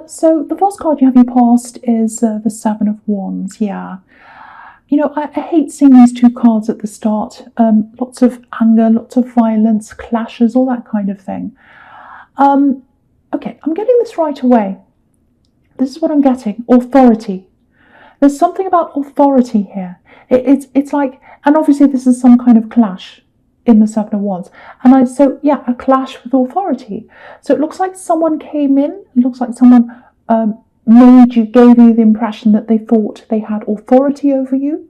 So the first card you have your past is the Seven of Wands. Yeah. I hate seeing these two cards at the start. Lots of anger, lots of violence, clashes, all that kind of thing. Okay, I'm getting this right away. This is what I'm getting. Authority. There's something about authority here. It's like, and obviously this is some kind of clash in the Seven of Wands. So yeah, a clash with authority. So it looks like someone came in. It looks like someone gave you the impression that they thought they had authority over you.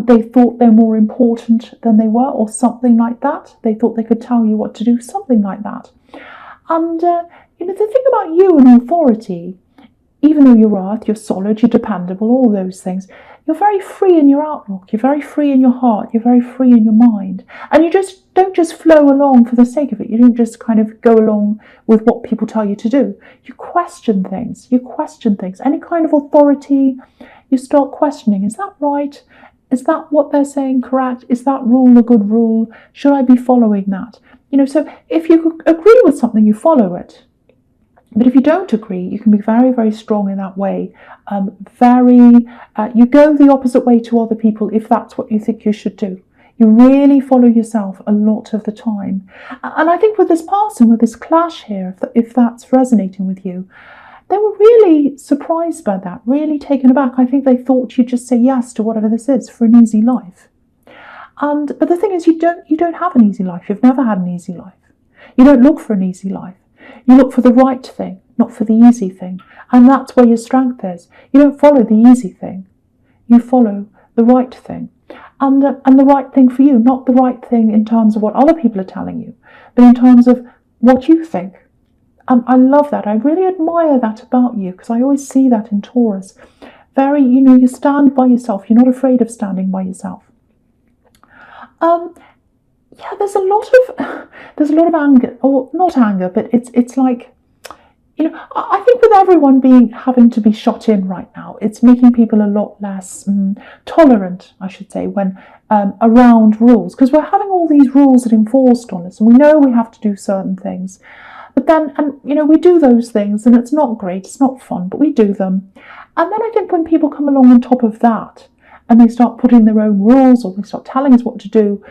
They thought they're more important than they were, or something like that. They thought they could tell you what to do, something like that. And the thing about you and authority, even though you're earth, you're solid, you're dependable, all those things, you're very free in your outlook, you're very free in your heart, you're very free in your mind. And you just don't just flow along for the sake of it. You don't just kind of go along with what people tell you to do. You question things. Any kind of authority, you start questioning. Is that right? Is that what they're saying correct? Is that rule a good rule? Should I be following that? So if you agree with something, you follow it. But if you don't agree, you can be very, very strong in that way. You go the opposite way to other people if that's what you think you should do. You really follow yourself a lot of the time. And I think with this person, with this clash here, if that's resonating with you, they were really surprised by that, really taken aback. I think they thought you'd just say yes to whatever this is for an easy life. But the thing is, you don't have an easy life. You've never had an easy life. You don't look for an easy life. You look for the right thing, not for the easy thing. And that's where your strength is. You don't follow the easy thing. You follow the right thing. And the right thing for you, not the right thing in terms of what other people are telling you, but in terms of what you think. And I love that. I really admire that about you, because I always see that in Taurus. Very, you stand by yourself. You're not afraid of standing by yourself. Yeah, there's a lot of anger, or not anger, but it's like, I think with everyone having to be shot in right now, it's making people a lot less tolerant, I should say, when around rules, because we're having all these rules that are enforced on us, and we know we have to do certain things, but then, we do those things, and it's not great, it's not fun, but we do them, and then I think when people come along on top of that, and they start putting their own rules, or they start telling us what to do,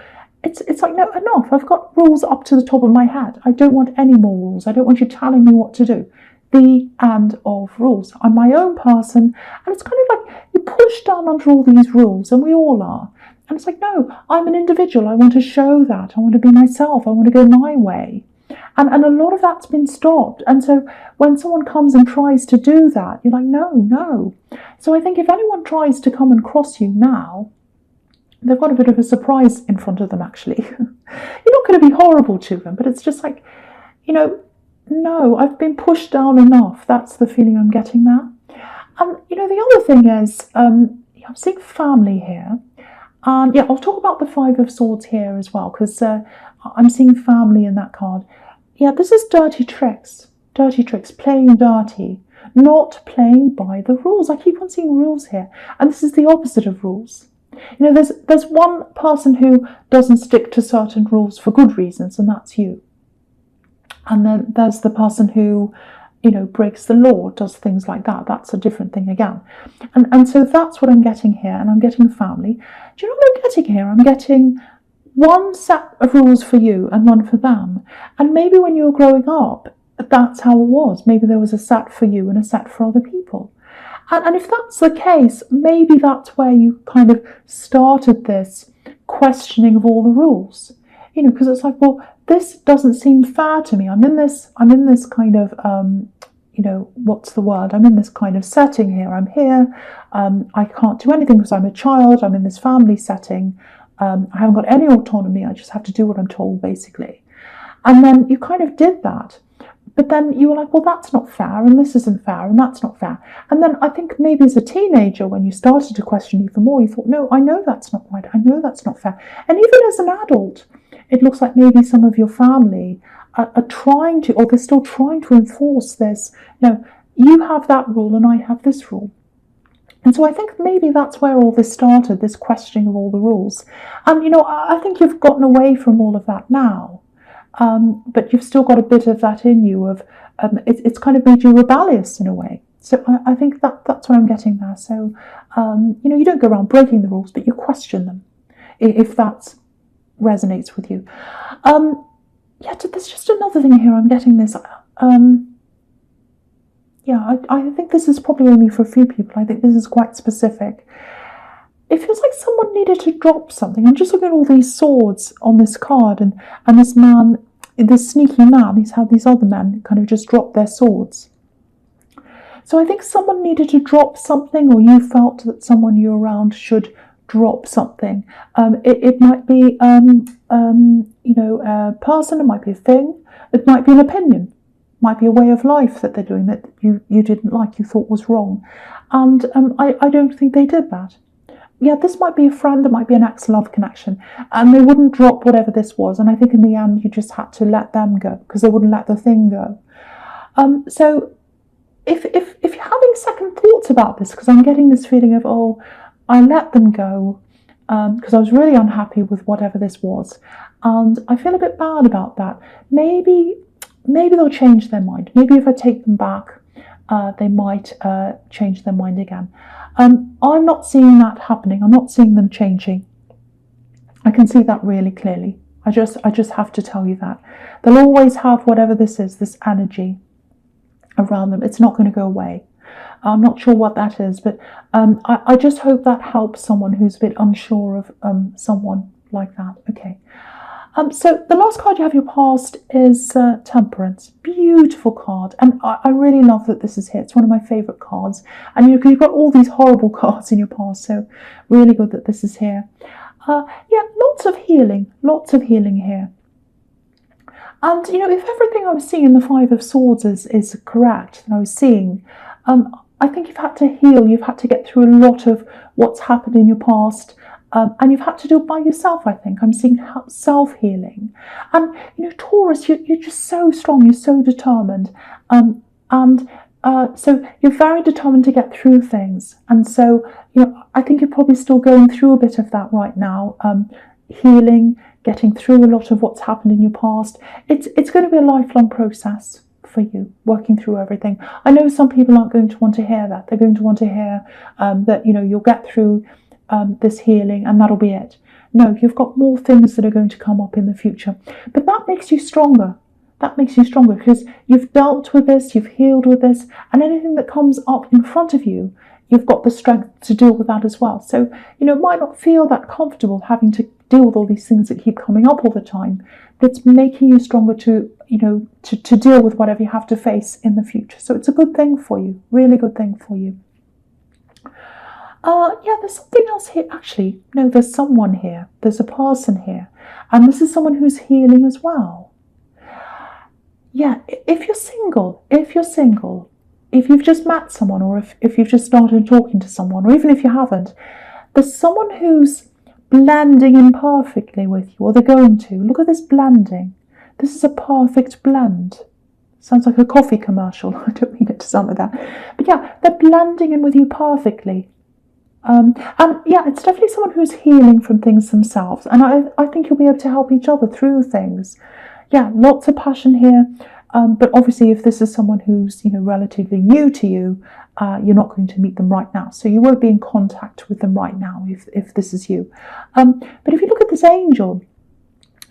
it's like, no, enough. I've got rules up to the top of my head. I don't want any more rules. I don't want you telling me what to do. The end of rules. I'm my own person, and it's kind of like you're pushed down under all these rules, and we all are. And it's like, no, I'm an individual. I want to show that. I want to be myself. I want to go my way. And a lot of that's been stopped. And so when someone comes and tries to do that, you're like, no. So I think if anyone tries to come and cross you now, they've got a bit of a surprise in front of them, actually. You're not going to be horrible to them, but it's just like, no, I've been pushed down enough. That's the feeling I'm getting now. And, the other thing is, I'm seeing family here. And yeah, I'll talk about the Five of Swords here as well, because I'm seeing family in that card. Yeah, this is dirty tricks, playing dirty, not playing by the rules. I keep on seeing rules here. And this is the opposite of rules. There's one person who doesn't stick to certain rules for good reasons, and that's you. And then there's the person who, breaks the law, does things like that. That's a different thing again. And so that's what I'm getting here, and I'm getting family. Do you know what I'm getting here? I'm getting one set of rules for you and one for them. And maybe when you were growing up, that's how it was. Maybe there was a set for you and a set for other people. And if that's the case, maybe that's where you kind of started this questioning of all the rules. Because it's like, well, this doesn't seem fair to me. I'm in this kind of, what's the word? I'm in this kind of setting here. I'm here. I can't do anything because I'm a child. I'm in this family setting. I haven't got any autonomy. I just have to do what I'm told, basically. And then you kind of did that. But then you were like, well, that's not fair, and this isn't fair, and that's not fair. And then I think maybe as a teenager, when you started to question even more, you thought, no, I know that's not right. I know that's not fair. And even as an adult, it looks like maybe some of your family are trying to, or they're still trying to enforce this. You have that rule and I have this rule. And so I think maybe that's where all this started, this questioning of all the rules. And, I think you've gotten away from all of that now. but you've still got a bit of that in you of it's kind of made you rebellious in a way. So I think that's what I'm getting there. So you don't go around breaking the rules, but you question them if that resonates with you. Yeah, there's just another thing here. I'm getting this. Yeah, I think this is probably only for a few people. I think this is quite specific. It feels like someone needed to drop something. I'm just looking at all these swords on this card, and this man, this sneaky man, he's had these other men kind of just drop their swords. So I think someone needed to drop something, or you felt that someone you're around should drop something. It might be, a person, it might be a thing, it might be an opinion. Might be a way of life that they're doing that you didn't like, you thought was wrong. And I don't think they did that. Yeah, this might be a friend, it might be an ex-love connection, and they wouldn't drop whatever this was. And I think in the end, you just had to let them go because they wouldn't let the thing go. So if you're having second thoughts about this, because I'm getting this feeling of, oh, I let them go because I was really unhappy with whatever this was, and I feel a bit bad about that. Maybe they'll change their mind. Maybe if I take them back, they might change their mind again. I'm not seeing that happening. I'm not seeing them changing. I can see that really clearly. I just have to tell you that. They'll always have whatever this is, this energy around them. It's not going to go away. I'm not sure what that is, but I just hope that helps someone who's a bit unsure of someone like that. Okay. So the last card you have your past is Temperance. Beautiful card. And I really love that this is here. It's one of my favourite cards. And you've got all these horrible cards in your past, so really good that this is here. Yeah, lots of healing here. And, if everything I was seeing in the Five of Swords is correct, and I was seeing, I think you've had to heal. You've had to get through a lot of what's happened in your past. And you've had to do it by yourself, I think. I'm seeing self-healing. And, Taurus, you're just so strong. You're so determined. So you're very determined to get through things. And so, I think you're probably still going through a bit of that right now. Healing, getting through a lot of what's happened in your past. It's going to be a lifelong process for you, working through everything. I know some people aren't going to want to hear that. They're going to want to hear that, you'll get through this healing and that'll be it. No, you've got more things that are going to come up in the future. But that makes you stronger. That makes you stronger because you've dealt with this, you've healed with this, and anything that comes up in front of you, you've got the strength to deal with that as well. So, it might not feel that comfortable having to deal with all these things that keep coming up all the time, but it's making you stronger to deal with whatever you have to face in the future. So it's a good thing for you, really good thing for you. Yeah, there's something else here. Actually, no, there's someone here. There's a person here. And this is someone who's healing as well. Yeah, if you're single, if you've just met someone, or if you've just started talking to someone, or even if you haven't, there's someone who's blending in perfectly with you, or they're going to. Look at this blending. This is a perfect blend. Sounds like a coffee commercial. I don't mean it to sound like that. But yeah, they're blending in with you perfectly. And yeah, it's definitely someone who's healing from things themselves. And I think you'll be able to help each other through things. Yeah, lots of passion here. But obviously, if this is someone who's, relatively new to you, you're not going to meet them right now. So you won't be in contact with them right now if this is you. But if you look at this angel,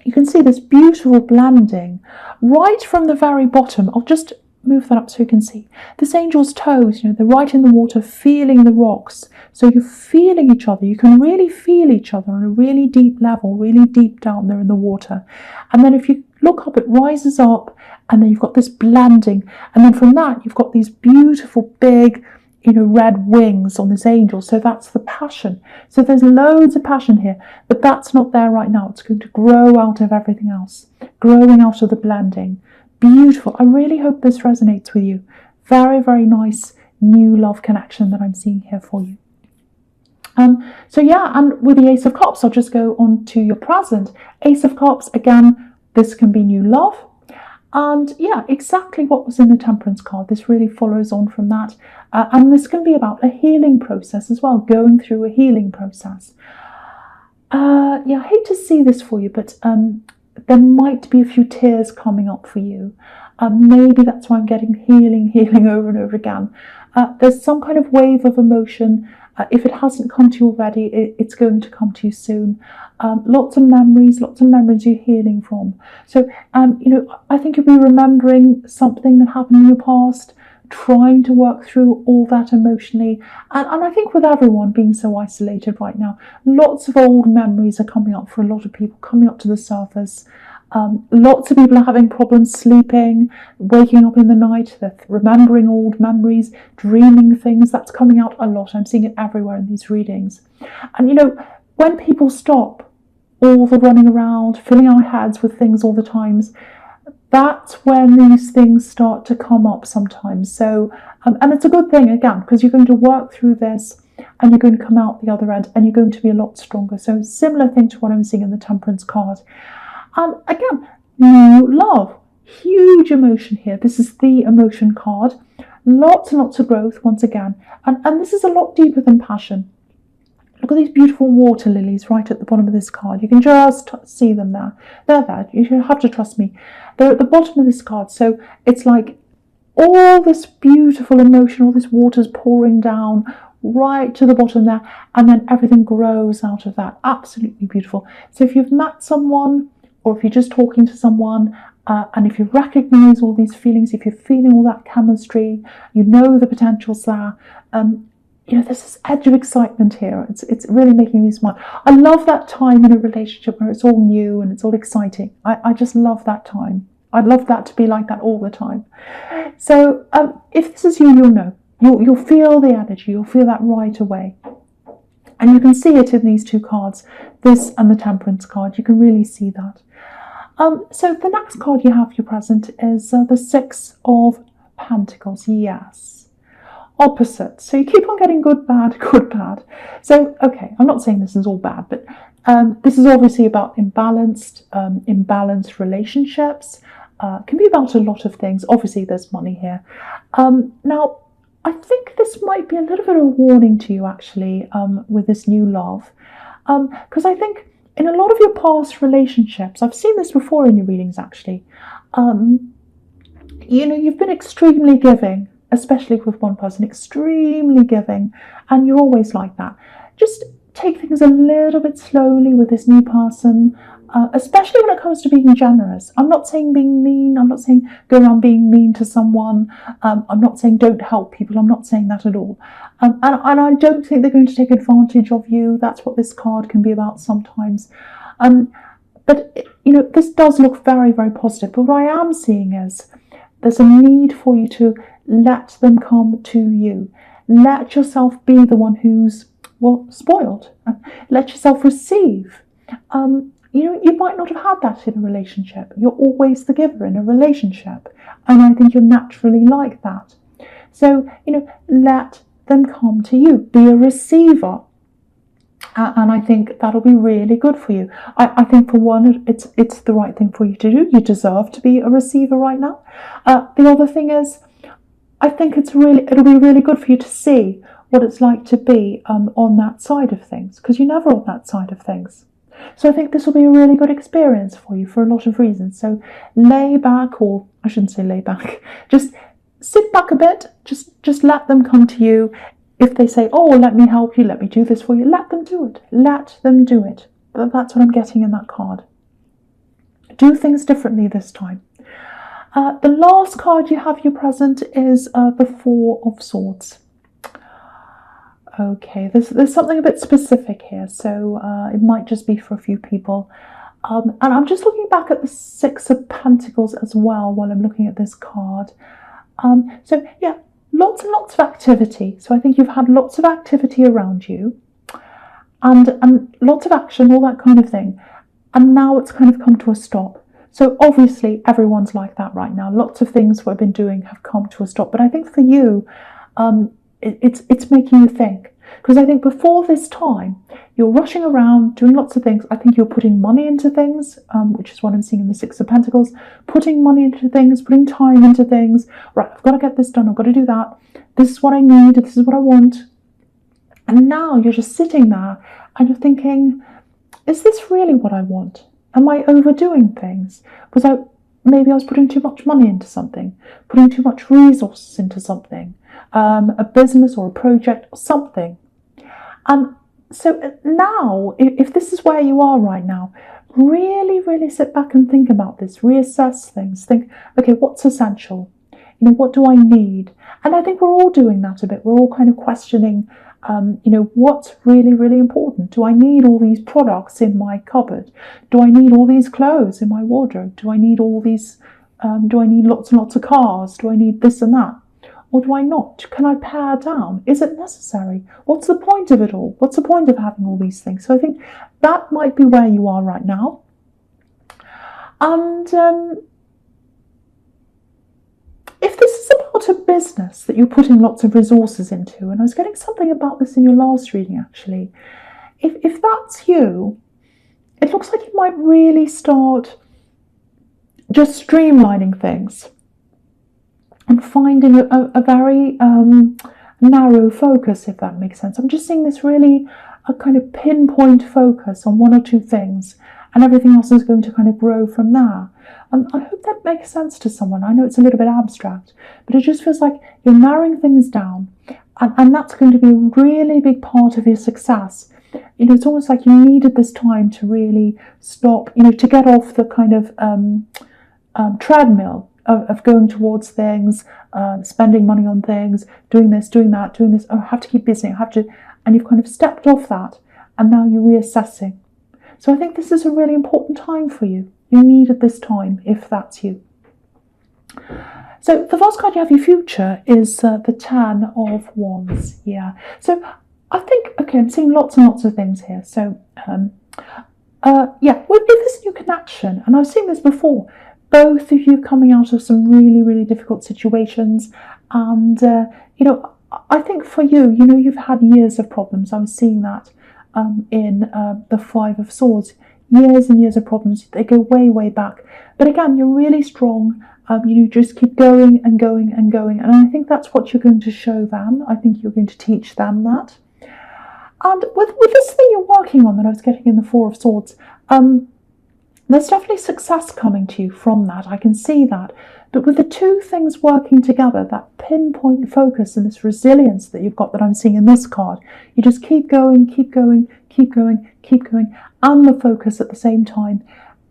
you can see this beautiful blending right from the very bottom. I'll just move that up so you can see. This angel's toes, they're right in the water, feeling the rocks. So you're feeling each other. You can really feel each other on a really deep level, really deep down there in the water. And then if you look up, it rises up, and then you've got this blending. And then from that, you've got these beautiful big, red wings on this angel. So that's the passion. So there's loads of passion here, but that's not there right now. It's going to grow out of everything else, growing out of the blending. Beautiful. I really hope this resonates with you. Very, very nice new love connection that I'm seeing here for you. So yeah, and with the Ace of Cups, I'll just go on to your present. Ace of Cups, again, this can be new love. And yeah, exactly what was in the Temperance card. This really follows on from that. And this can be about a healing process as well, going through a healing process. Yeah, I hate to see this for you, but there might be a few tears coming up for you. Maybe that's why I'm getting healing over and over again. There's some kind of wave of emotion. If it hasn't come to you already, it's going to come to you soon. Lots of memories you're healing from. So, I think you'll be remembering something that happened in your past, trying to work through all that emotionally. And I think with everyone being so isolated right now, lots of old memories are coming up for a lot of people, coming up to the surface. Lots of people are having problems sleeping, waking up in the night, they're remembering old memories, dreaming things. That's coming out a lot. I'm seeing it everywhere in these readings. And when people stop all the running around, filling our heads with things all the times, that's when these things start to come up sometimes. So, and it's a good thing, again, because you're going to work through this and you're going to come out the other end and you're going to be a lot stronger. So similar thing to what I'm seeing in the Temperance card. And again, new love, huge emotion here. This is the emotion card. Lots and lots of growth once again. And this is a lot deeper than passion. Look at these beautiful water lilies right at the bottom of this card. You can just see them there. They're there. You have to trust me. They're at the bottom of this card. So it's like all this beautiful emotion, all this water's pouring down right to the bottom there. And then everything grows out of that. Absolutely beautiful. So if you've met someone, or if you're just talking to someone, and if you recognize all these feelings, if you're feeling all that chemistry, you know the potential's there, there's this edge of excitement here. It's really making me smile. I love that time in a relationship where it's all new and it's all exciting. I just love that time. I'd love that to be like that all the time. So if this is you, you'll know. You'll feel the energy. You'll feel that right away. And you can see it in these two cards, this and the Temperance card. You can really see that. So the next card you have for your present is the Six of Pentacles. Yes. Opposite. So you keep on getting good, bad, good, bad. So, okay, I'm not saying this is all bad, but this is obviously about imbalanced relationships. Can be about a lot of things. Obviously, there's money here. Now, I think this might be a little bit of a warning to you, actually, with this new love. Because I think in a lot of your past relationships, I've seen this before in your readings, actually, you've been extremely giving, especially with one person, extremely giving, and you're always like that. Just take things a little bit slowly with this new person, especially when it comes to being generous. I'm not saying being mean. I'm not saying go around being mean to someone. I'm not saying don't help people. I'm not saying that at all. And I don't think they're going to take advantage of you. That's what this card can be about sometimes. But this does look very, very positive. But what I am seeing is there's a need for you to let them come to you. Let yourself be the one who's, spoiled. Let yourself receive. You might not have had that in a relationship. You're always the giver in a relationship. And I think you're naturally like that. So, let them come to you. Be a receiver. And I think that'll be really good for you. I think for one, it's the right thing for you to do. You deserve to be a receiver right now. The other thing is, I think it'll be really good for you to see what it's like to be on that side of things, because you're never on that side of things. So I think this will be a really good experience for you for a lot of reasons. So lay back, or I shouldn't say lay back, just sit back a bit, just let them come to you. If they say, oh, let me help you, let me do this for you, let them do it. Let them do it. That's what I'm getting in that card. Do things differently this time. The last card you have your present is the Four of Swords. Okay, there's something a bit specific here, so it might just be for a few people. And I'm just looking back at the Six of Pentacles as well while I'm looking at this card. So yeah, lots and lots of activity. So I think you've had lots of activity around you and lots of action, all that kind of thing. And now it's kind of come to a stop. So obviously everyone's like that right now. Lots of things we've been doing have come to a stop. But I think for you, it's making you think. Because I think before this time, you're rushing around, doing lots of things. I think you're putting money into things, which is what I'm seeing in the Six of Pentacles. Putting money into things, putting time into things. Right, I've got to get this done. I've got to do that. This is what I need. This is what I want. And now you're just sitting there and you're thinking, is this really what I want? Am I overdoing things? Maybe I was putting too much money into something, putting too much resources into something, a business or a project or something. And so now, if this is where you are right now, really, really sit back and think about this, reassess things, think, okay, what's essential? What do I need? And I think we're all doing that a bit. We're all kind of questioning, what's really, really important? Do I need all these products in my cupboard? Do I need all these clothes in my wardrobe? Do I need all these, do I need lots and lots of cars? Do I need this and that? Or do I not? Can I pare down? Is it necessary? What's the point of it all? What's the point of having all these things? So I think that might be where you are right now. And if this is about a business that you're putting lots of resources into, and I was getting something about this in your last reading actually, if that's you, it looks like you might really start just streamlining things and finding a very narrow focus, if that makes sense. I'm just seeing this really a kind of pinpoint focus on one or two things, and everything else is going to kind of grow from there. I hope that makes sense to someone. I know it's a little bit abstract, but it just feels like you're narrowing things down, and that's going to be a really big part of your success. It's almost like you needed this time to really stop, to get off the kind of treadmill of going towards things, spending money on things, doing this, doing that, doing this. Oh, I have to keep busy. And you've kind of stepped off that, and now you're reassessing. So I think this is a really important time for you. You needed this time, if that's you. So the first card you have, your future, is the Ten of Wands. Yeah. So I think, okay, I'm seeing lots and lots of things here. So if there's a new connection, and I've seen this before, both of you coming out of some really, really difficult situations. And, I think for you, you've had years of problems. I was seeing that in the Five of Swords. Years and years of problems. They go way, way back. But again, you're really strong. You just keep going and going and going. And I think that's what you're going to show them. I think you're going to teach them that. And with this thing you're working on that I was getting in the Four of Swords, there's definitely success coming to you from that. I can see that. But with the two things working together, that pinpoint focus and this resilience that you've got that I'm seeing in this card, you just keep going, keep going, keep going, keep going, and the focus at the same time.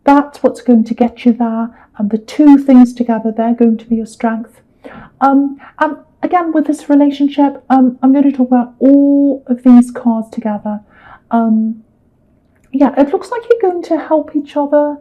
That's what's going to get you there. And the two things together, they're going to be your strength. And again, with this relationship, I'm going to talk about all of these cards together. It looks like you're going to help each other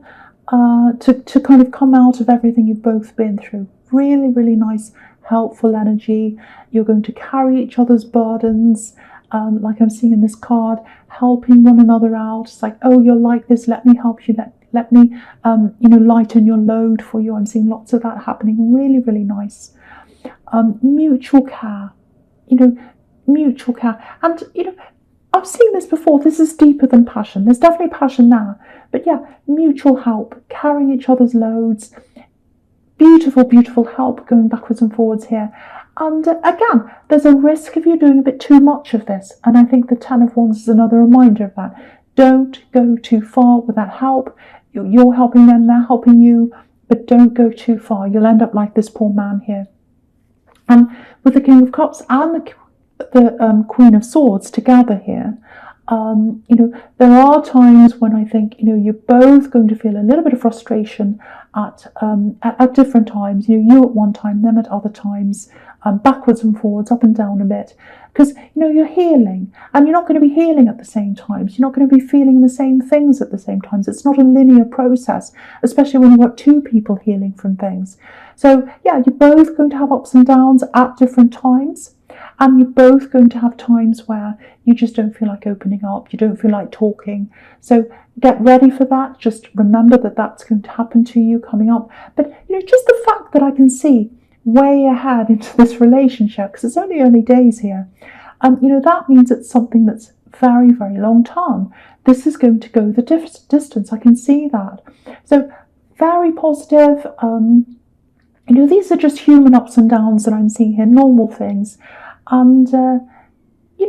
to kind of come out of everything you've both been through. Really, really nice, helpful energy. You're going to carry each other's burdens, like I'm seeing in this card, helping one another out. It's like, oh, you're like this, let me help you, let me lighten your load for you. I'm seeing lots of that happening. Really, really nice. Mutual care, mutual care. And, I've seen this before. This is deeper than passion. There's definitely passion now. But yeah, mutual help, carrying each other's loads. Beautiful, beautiful help going backwards and forwards here. And again, there's a risk of you doing a bit too much of this. And I think the Ten of Wands is another reminder of that. Don't go too far with that help. You're helping them, they're helping you. But don't go too far. You'll end up like this poor man here. And with the King of Cups and the Queen of Swords together here, there are times when I think, you're both going to feel a little bit of frustration at different times. You at one time, them at other times, backwards and forwards, up and down a bit, because you're healing, and you're not going to be healing at the same times. You're not going to be feeling the same things at the same times. It's not a linear process, especially when you've got two people healing from things. So yeah, you're both going to have ups and downs at different times. And you're both going to have times where you just don't feel like opening up, you don't feel like talking. So get ready for that. Just remember that that's going to happen to you coming up. But just the fact that I can see way ahead into this relationship, because it's only early days here, that means it's something that's very, very long term. This is going to go the distance. I can see that. So very positive. These are just human ups and downs that I'm seeing here, normal things. And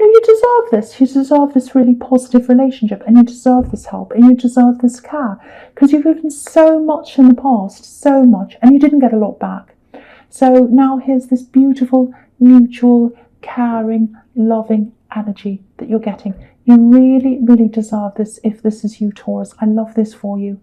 you deserve this. You deserve this really positive relationship, and you deserve this help, and you deserve this care, because you've given so much in the past, so much, and you didn't get a lot back. So now here's this beautiful, mutual, caring, loving energy that you're getting. You really, really deserve this if this is you, Taurus. I love this for you.